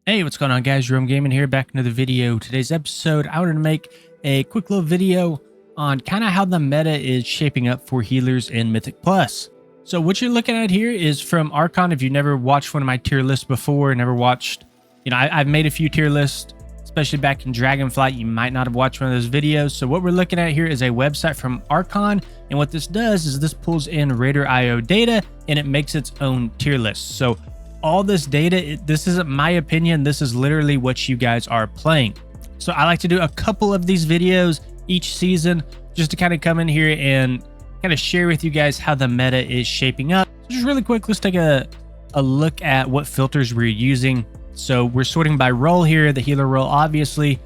Hey, what's going on, guys? Rome Gaming here, back in another video. Today's episode, I wanted to make a quick little video on kind of how the meta is shaping up for healers in Mythic Plus. So what you're looking at here is from Archon. If you've never watched one of my tier lists before, never watched, I've made a few tier lists, especially back in Dragonflight. You might not have watched one of those videos. So what we're looking at here is a website from Archon. And what this does is this pulls in Raider.io data and it makes its own tier list. So all this data, this isn't my opinion. This is literally what you guys are playing. So I like to do a couple of these videos each season just to kind of come in here and kind of share with you guys how the meta is shaping up. So just really quick, let's take a look at what filters we're using. So we're sorting by role here, the healer role, obviously.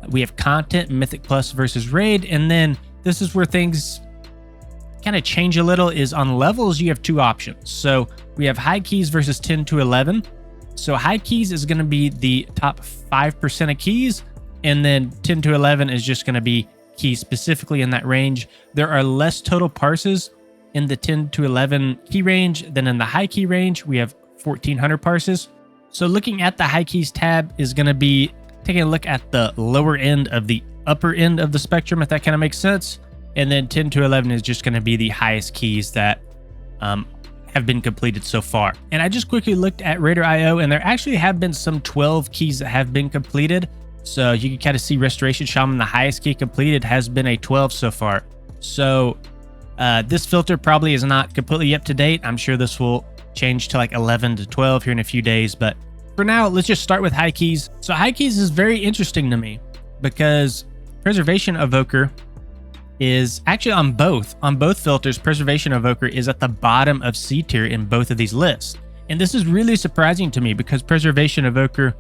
We have content, Mythic Plus versus Raid. And then this is where things kind of change a little, is on levels, you have two options. So we have high keys versus 10 to 11. So high keys is going to be the top 5% of keys. And then 10 to 11 is just going to be keys specifically in that range. There are less total parses in the 10 to 11 key range than in the high key range. We have 1400 parses. So looking at the high keys tab is going to be taking a look at the lower end of the upper end of the spectrum, if that kind of makes sense. And then 10 to 11 is just going to be the highest keys that have been completed so far. And I just quickly looked at Raider.io, and there actually have been some 12 keys that have been completed. So you can kind of see Restoration Shaman, the highest key completed, has been a 12 so far. So this filter probably is not completely up to date. I'm sure this will change to like 11 to 12 here in a few days. But for now, let's just start with high keys. So high keys is very interesting to me because Preservation Evoker is actually on both filters. Preservation Evoker is at the bottom of C tier in both of these lists. And this is really surprising to me because Preservation Evoker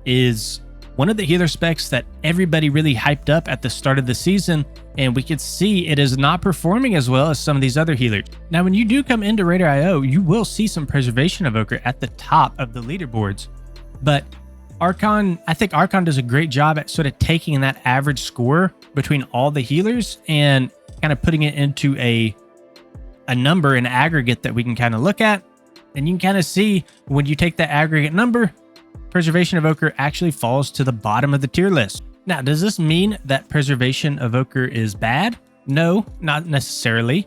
is one of the healer specs that everybody really hyped up at the start of the season, and we could see it is not performing as well as some of these other healers. Now, when you do come into Raider.io, you will see some Preservation Evoker at the top of the leaderboards, but I think Archon does a great job at sort of taking that average score between all the healers and kind of putting it into a number, an aggregate that we can kind of look at. And you can kind of see when you take that aggregate number, Preservation Evoker actually falls to the bottom of the tier list. Now, does this mean that Preservation Evoker is bad? No, not necessarily.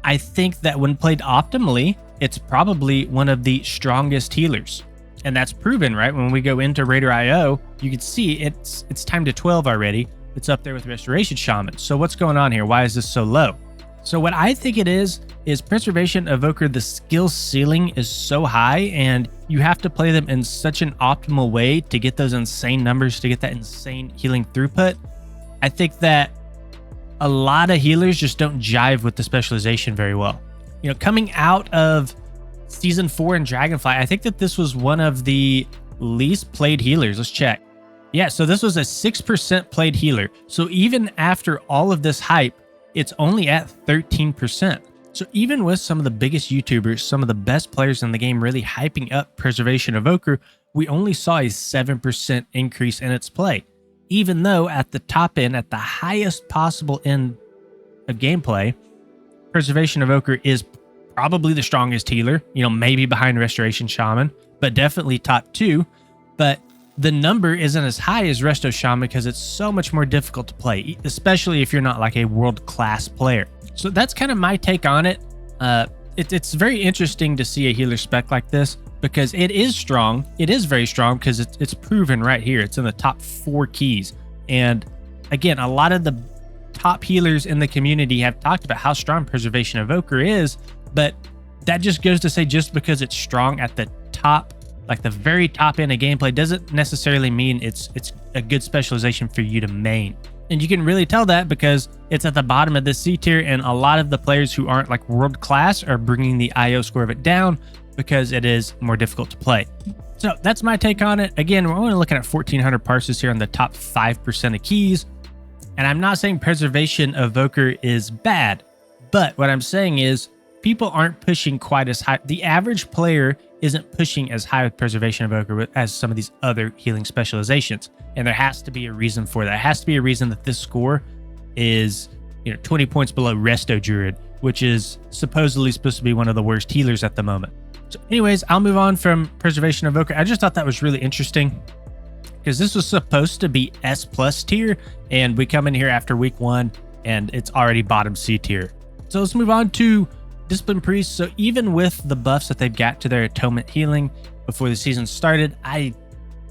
I think that when played optimally, it's probably one of the strongest healers. And that's proven, right? When we go into Raider.io, you can see it's time to 12 already. It's up there with Restoration Shaman. So what's going on here? Why is this so low? So what I think it is Preservation Evoker, the skill ceiling is so high and you have to play them in such an optimal way to get those insane numbers, to get that insane healing throughput. I think that a lot of healers just don't jive with the specialization very well. Coming out of Season 4 in Dragonflight, I think that this was one of the least played healers. Let's check. Yeah, so this was a 6% played healer. So even after all of this hype, it's only at 13%. So even with some of the biggest YouTubers, some of the best players in the game really hyping up Preservation Evoker, we only saw a 7% increase in its play. Even though at the top end, at the highest possible end of gameplay, Preservation Evoker is probably the strongest healer, maybe behind Restoration Shaman, but definitely top 2. But the number isn't as high as Resto Shaman because it's so much more difficult to play, especially if you're not like a world-class player. So that's kind of my take on it. It's very interesting to see a healer spec like this because it is strong. It is very strong because it's proven right here. It's in the top 4 keys. And again, a lot of the top healers in the community have talked about how strong Preservation Evoker is, but that just goes to say just because it's strong at the top, like the very top end of gameplay, doesn't necessarily mean it's a good specialization for you to main. And you can really tell that because it's at the bottom of the C tier, and a lot of the players who aren't like world class are bringing the IO score of it down because it is more difficult to play. So that's my take on it. Again, we're only looking at 1400 parses here on the top 5% of keys. And I'm not saying Preservation Evoker is bad, but what I'm saying is people aren't pushing quite as high. The average player isn't pushing as high with Preservation Evoker as some of these other healing specializations. And there has to be a reason for that. There has to be a reason that this score is 20 points below Resto Druid, which is supposedly supposed to be one of the worst healers at the moment. So anyways, I'll move on from Preservation Evoker. I just thought that was really interesting because this was supposed to be S+ tier, and we come in here after week 1 and it's already bottom C tier. So let's move on to Discipline Priest. So even with the buffs that they've got to their Atonement healing before the season started, I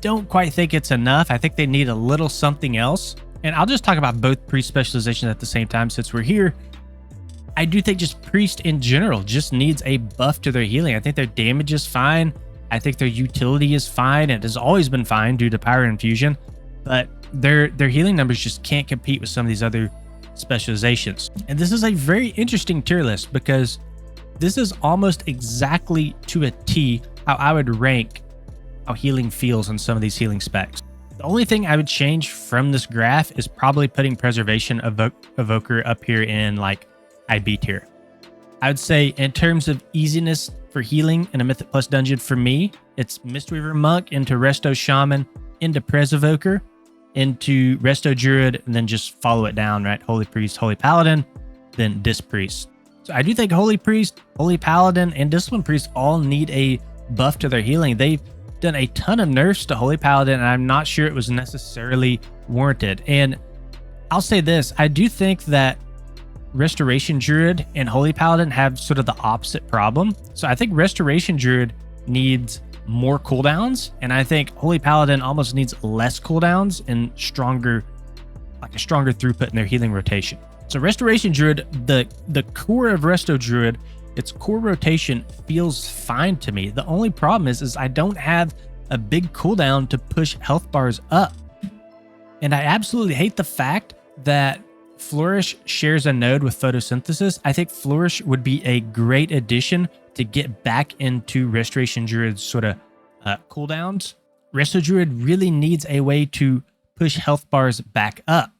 don't quite think it's enough. I think they need a little something else. And I'll just talk about both priest specializations at the same time since we're here. I do think just priest in general just needs a buff to their healing. I think their damage is fine. I think their utility is fine. It has always been fine due to power infusion, but their healing numbers just can't compete with some of these other specializations. And this is a very interesting tier list because this is almost exactly to a T how I would rank how healing feels on some of these healing specs. The only thing I would change from this graph is probably putting Preservation Evoker up here in like IB tier. I would say in terms of easiness for healing in a Mythic Plus dungeon, for me, it's Mistweaver Monk into Resto Shaman, into Pres Evoker, into Resto Druid, and then just follow it down, right? Holy Priest, Holy Paladin, then Disc Priest. So I do think Holy Priest, Holy Paladin, and Discipline Priest all need a buff to their healing. They've done a ton of nerfs to Holy Paladin, and I'm not sure it was necessarily warranted. And I'll say this, I do think that Restoration Druid and Holy Paladin have sort of the opposite problem. So I think Restoration Druid needs more cooldowns, and I think Holy Paladin almost needs less cooldowns and stronger, like a stronger throughput in their healing rotation. So Restoration Druid, the core of Resto Druid, its core rotation feels fine to me. The only problem is I don't have a big cooldown to push health bars up. And I absolutely hate the fact that Flourish shares a node with Photosynthesis. I think Flourish would be a great addition to get back into Restoration Druid's sort of cooldowns. Resto Druid really needs a way to push health bars back up.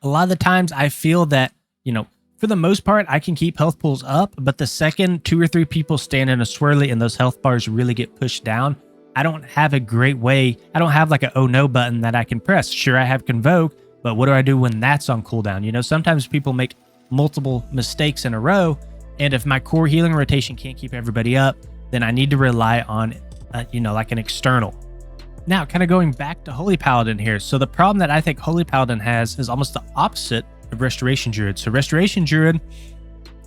A lot of the times I feel that, you know, for the most part, I can keep health pools up, but the second 2 or 3 people stand in a swirly and those health bars really get pushed down, I don't have a great way. I don't have like a oh no button that I can press. Sure, I have Convoke, but what do I do when that's on cooldown? You know, sometimes people make multiple mistakes in a row, and if my core healing rotation can't keep everybody up, then I need to rely on, you know, like an external. Now, kind of going back to Holy Paladin here. So the problem that I think Holy Paladin has is almost the opposite of Restoration Druid. So Restoration Druid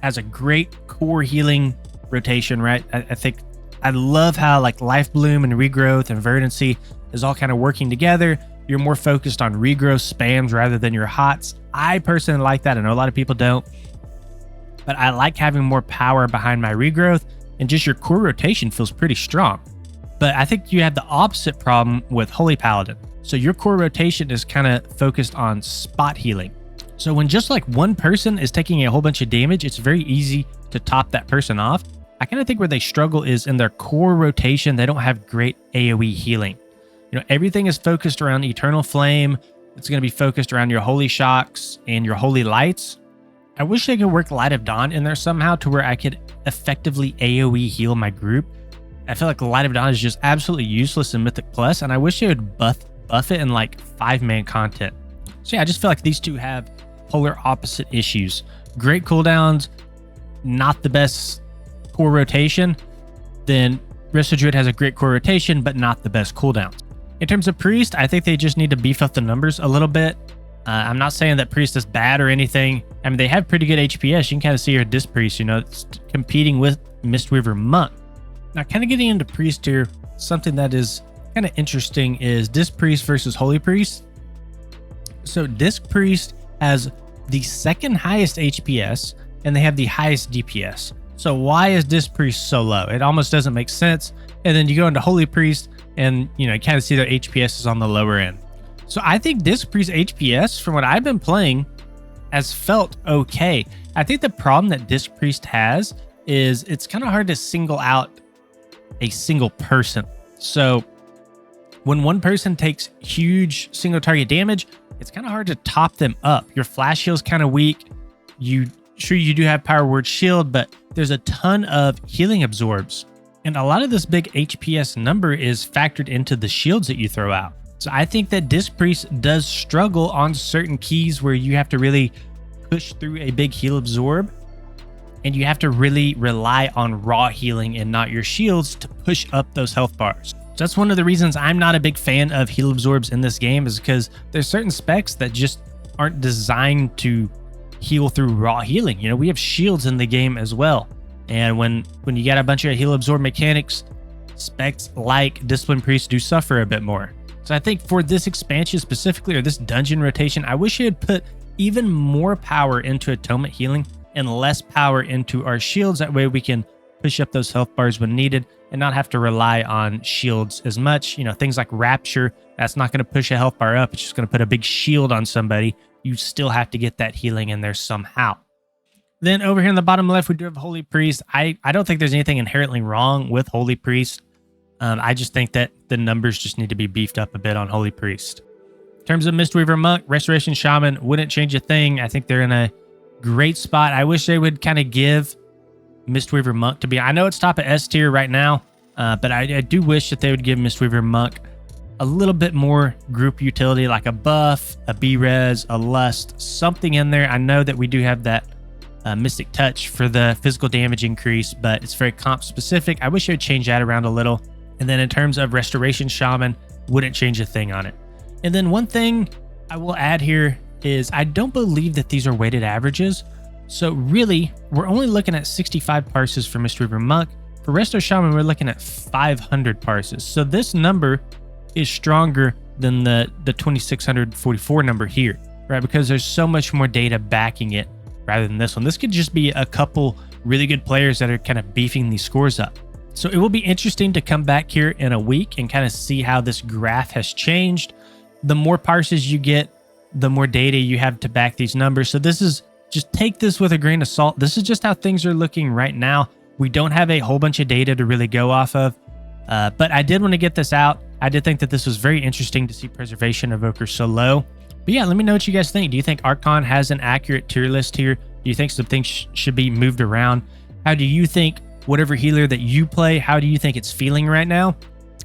has a great core healing rotation, right? I think I love how like Life Bloom and Regrowth and Verdancy is all kind of working together. You're more focused on regrowth spams rather than your hots. I personally like that. I know a lot of people don't, but I like having more power behind my regrowth, and just your core rotation feels pretty strong. But I think you have the opposite problem with Holy Paladin. So your core rotation is kind of focused on spot healing. So when just like one person is taking a whole bunch of damage, it's very easy to top that person off. I kind of think where they struggle is in their core rotation. They don't have great AoE healing. You know, everything is focused around Eternal Flame. It's going to be focused around your Holy Shocks and your Holy Lights. I wish they could work Light of Dawn in there somehow to where I could effectively AoE heal my group. I feel like Light of Dawn is just absolutely useless in Mythic Plus, and I wish they would buff it in like 5-man content. So yeah, I just feel like these two have polar opposite issues. Great cooldowns, not the best core rotation. Then Resto Druid has a great core rotation, but not the best cooldowns. In terms of Priest, I think they just need to beef up the numbers a little bit. I'm not saying that Priest is bad or anything. I mean, they have pretty good HPS. You can kind of see your Disc Priest, you know, it's competing with Mistweaver Monk. Now, kind of getting into Priest here, something that is kind of interesting is Disc Priest versus Holy Priest. So Disc Priest has the second highest HPS, and they have the highest DPS. So why is Disc Priest so low? It almost doesn't make sense. And then you go into Holy Priest, and you know, you kind of see their HPS is on the lower end. So I think Disc Priest HPS, from what I've been playing, has felt okay. I think the problem that Disc Priest has is it's kind of hard to single out a single person. So when one person takes huge single target damage, it's kind of hard to top them up. Your flash heal is kind of weak. You do have Power Word Shield, but there's a ton of healing absorbs. And a lot of this big HPS number is factored into the shields that you throw out. So I think that Disc Priest does struggle on certain keys where you have to really push through a big heal absorb. and you have to really rely on raw healing and not your shields to push up those health bars. So that's one of the reasons I'm not a big fan of heal absorbs in this game, is because there's certain specs that just aren't designed to heal through raw healing. You know, we have shields in the game as well. And when you got a bunch of heal absorb mechanics, specs like Discipline Priest do suffer a bit more. So I think for this expansion specifically, or this dungeon rotation, I wish it had put even more power into atonement healing and less power into our shields. That way we can push up those health bars when needed and not have to rely on shields as much. You know, things like Rapture, that's not going to push a health bar up. It's just going to put a big shield on somebody. You still have to get that healing in there somehow. Then over here in the bottom left, we do have Holy Priest. I don't think there's anything inherently wrong with Holy Priest. I just think that the numbers just need to be beefed up a bit on Holy Priest. In terms of Mistweaver Monk, Restoration Shaman wouldn't change a thing. I think they're in a great spot. I wish they would kind of give Mistweaver Monk to be. I know it's top of S tier right now, but I do wish that they would give Mistweaver Monk a little bit more group utility, like a buff, a B-res, a lust, something in there. I know that we do have that Mystic Touch for the physical damage increase, but it's very comp specific. I wish I would change that around a little. And then in terms of Restoration Shaman, wouldn't change a thing on it. And then one thing I will add here is I don't believe that these are weighted averages. So really, we're only looking at 65 parses for Mistweaver Monk. For Resto Shaman, we're looking at 500 parses. So this number is stronger than the 2644 number here, right? Because there's so much more data backing it rather than this one. This could just be a couple really good players that are kind of beefing these scores up. So it will be interesting to come back here in a week and kind of see how this graph has changed. The more parses you get, the more data you have to back these numbers. So this is, just take this with a grain of salt. This is just how things are looking right now. We don't have a whole bunch of data to really go off of, but I did want to get this out. I did think that this was very interesting to see Preservation Evoker so low. But yeah, let me know what you guys think. Do you think Archon has an accurate tier list here? Do you think some things should be moved around? How do you think whatever healer that you play, how do you think it's feeling right now?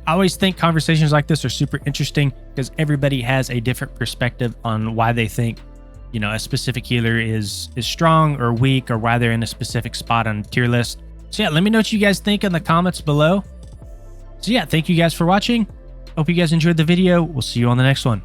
I always think conversations like this are super interesting because everybody has a different perspective on why they think, you know, a specific healer is strong or weak, or why they're in a specific spot on a tier list. So yeah, let me know what you guys think in the comments below. So yeah, thank you guys for watching. Hope you guys enjoyed the video. We'll see you on the next one.